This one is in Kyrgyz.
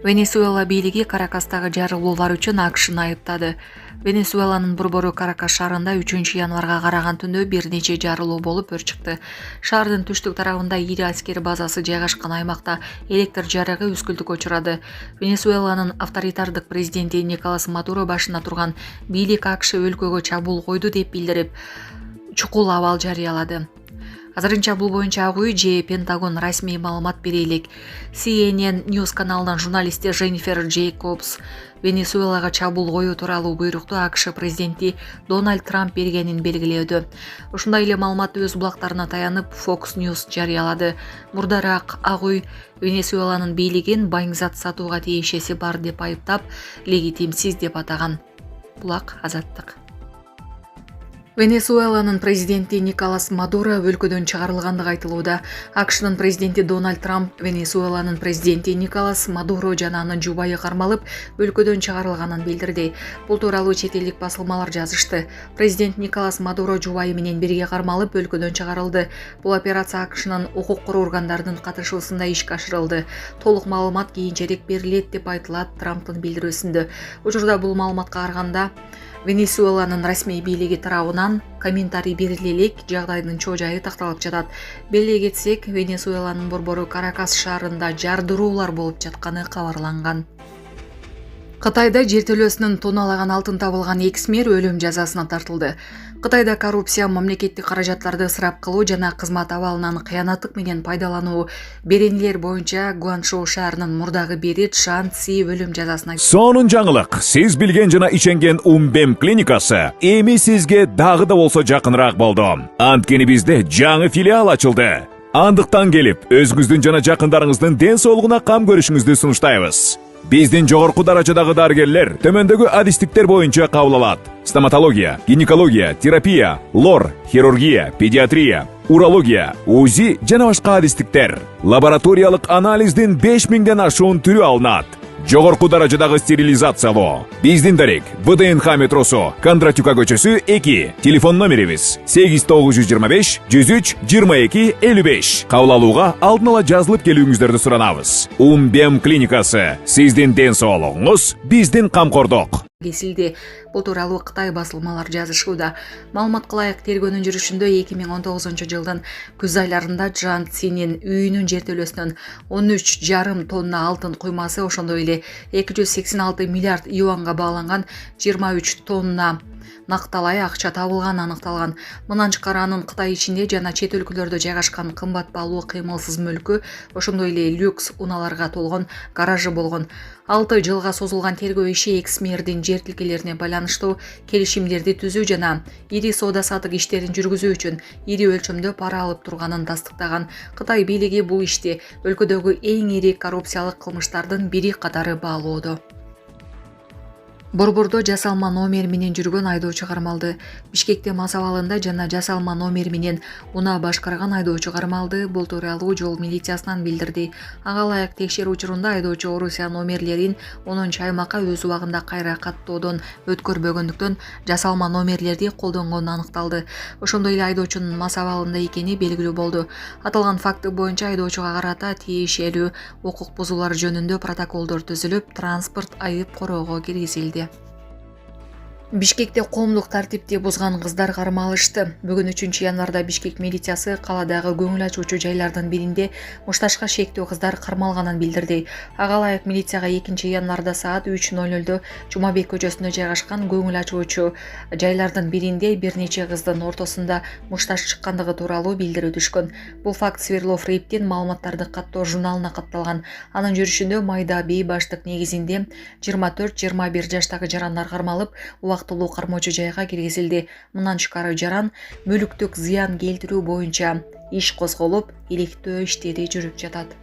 Венесуэла бийлиги Каракастагы жарылуулар үчүн АКШны айыптады. Венесуэланын борбору Каракас шаарында 3 январга караган түндө бир нече жарылуу болуп өрчүктү. Шаардын түштүк тарабында ири аскери базасы жайгашкан аймакта электр жарыгы үскүлтүккө учурады. Венесуэланын авторитардык президенти Николас Мадуро башына турган бийлик АКШ өлкөгө чабуул койду деп билдирип, чукул абал жарыялады. Азырынча бул боюнча Ак үй же Пентагон расмий маалымат бере элек. CNN News каналынын журналисти Дженнифер Джейкобс Венесуэлага чабуул коюу тууралуу буйрукту АКШ президенти Дональд Трамп бергенин белгилөөдө. Ушундай эле маалыматты өз булактарына таянып Fox News жарыялады. Мурдараак Ак үй Венесуэланын бийлигин байыңзат сатууга тиешеси бар деп айыптап, легитимсиз деп атаган. Булак Азаттык. Венесуэланын президенти Николас Мадуро өлкөдөн чыгарылгандыгы айтылууда. АКШнын президенти Дональд Трамп Венесуэланын президенти Николас Мадуро жана анын жубайы кармалып, өлкөдөн чыгарылганын билдирди. Бул тууралуу чет элдик басылмалар жазышты. Президент Николас Мадуро жубайы менен бирге кармалып, өлкөдөн чыгарылды. Бул операция АКШнын укук коргоо органдарынын катышуусунда ишке ашырылды. Толук маалымат кийинчерээк берилет деп айтылат Трамптын билдирүүсүндө. Учурда бул маалыматка караганда Венесуэланын расмий бийлиги тарабынан комментарий бериле элек, жагдайдын чоо жайы такталып жатат. Беле кетсек, Венесуэланын борбору Каракас шаарында жардыруулар болуп жатканы кабарланган. Кытайда жер төлөөсүнөн тонналаган алтын табылган экс-мэр өлүм жазасына тартылды. Кытайда коррупция, мамлекеттик каражаттарды ысырап кылуу жана кызмат абалынан кыянаттык менен пайдалануу беренелер боюнча Гуанчжоу шаарынын мурдагы бери Шан Ци өлүм жазасына. Сонун жаңылык. Сиз билген жана иченген Умбем клиникасы эми сизге дагы да болсо жакыныраак болду. Анткени бизде жаңы филиал ачылды. Андыктан келип, өзүңүздүн жана жакындарыңыздын ден соолугуна кам көрүшүңүздү сунуштайбыз. Биздин жогорку даражадагы дарыгерлер төмөндөгү адистиктер боюнча кабыл алат: стоматология, гинекология, терапия, лор, хирургия, педиатрия, урология, УЗИ жана башка адистиктер. Лабораториялык анализдин 5000ден ашуун түрү алынат. Жогорку даражадагы стерилизациялоо. Биздин дарек ВДНХ метросу, Кондратюка көчөсү 2. Телефон номерибиз 8925 103 22 55. Кабыл алууга алдын ала жазылып келүүңүздөрдү суранабыз. Умбем клиникасы. Сиздин ден соолугуңуз, биздин камкордук. Кесилди. Бул тууралуу Кытай басылмалар жазышууда. Маалымат кылайык, тергөөнүн жүрүшүндө 2019-жылдын күз айларында Жан Цинин үйүнүн жер төлөөсүнөн 13,5 тонна алтын куймасы, ошондой эле 286 миллиард юанга бааланган 23 тонна накталай акча табылганы аныкталган. Мындан тышкары анын Кытай ичинде жана чет өлкөлөрдө жайгашкан кымбат баалуу кыймылсыз мүлкү, ошондой эле люкс унааларга толгон гаражы болгон. 6 жылга созулган тергөө иши экс-мэрдин жер тилкелерине байланыштуу келишимдерди түзүү жана ири соода-саттык иштерин жүргүзүү үчүн ири өлчөмдө пара алып турганын тастыктаган. Кытай бийлиги бул ишти өлкөдөгү эң ири коррупциялык кылмыштардын бири катары баалоодо. Борбордо жасалма номер менен жүргөн айдоочу кармалды. Бишкекте мас абалында жана жасалма номер менен унаа башкарган айдоочу кармалды. Бул тууралуу жол милициясынан билдирди. Ага ылайык текшерүү учурунда айдоочу Орусия номерлерин 10-аймакка өз убагында кайра каттоодон өткөрбөгөндүктөн жасалма номерлерди колдонгону аныкталды. Ошондой эле айдоочунун мас абалында экени белгилүү болду. Аталган факты боюнча айдоочуга карата тиешелүү укук бузуулар жөнүндө протоколдор түзүлүп, транспорт айып короого киргизилди. Бишкекте коомдук тартипти бузган кыздар кармалышты. Бүгүн 3-январда Бишкек милициясы каладагы көңүл ачуучу жайлардын биринде мушташка шектүү кыздар кармалганын билдирди. Ага ылайык милицияга 2-январда саат 3:00 Жумабек көчөсүндө жайгашкан көңүл ачуучу жайлардын биринде бир нече кыздын ортосунда мушташ чыккандыгы тууралуу билдирүү түшкөн. Бул факт Свердлов Рейптин маалыматтарды каттоо журналына катталган. Анын жүрүшүндө майда бейбаштык негизинде 24-21 жаштагы жарандар кармалып, убактылуу кармоочу жайга киргизилди. Мындан тышкары жаран мүлүктүк зыян келтирүү боюнча иш козголуп, иликтөө иштери жүрүп жатат.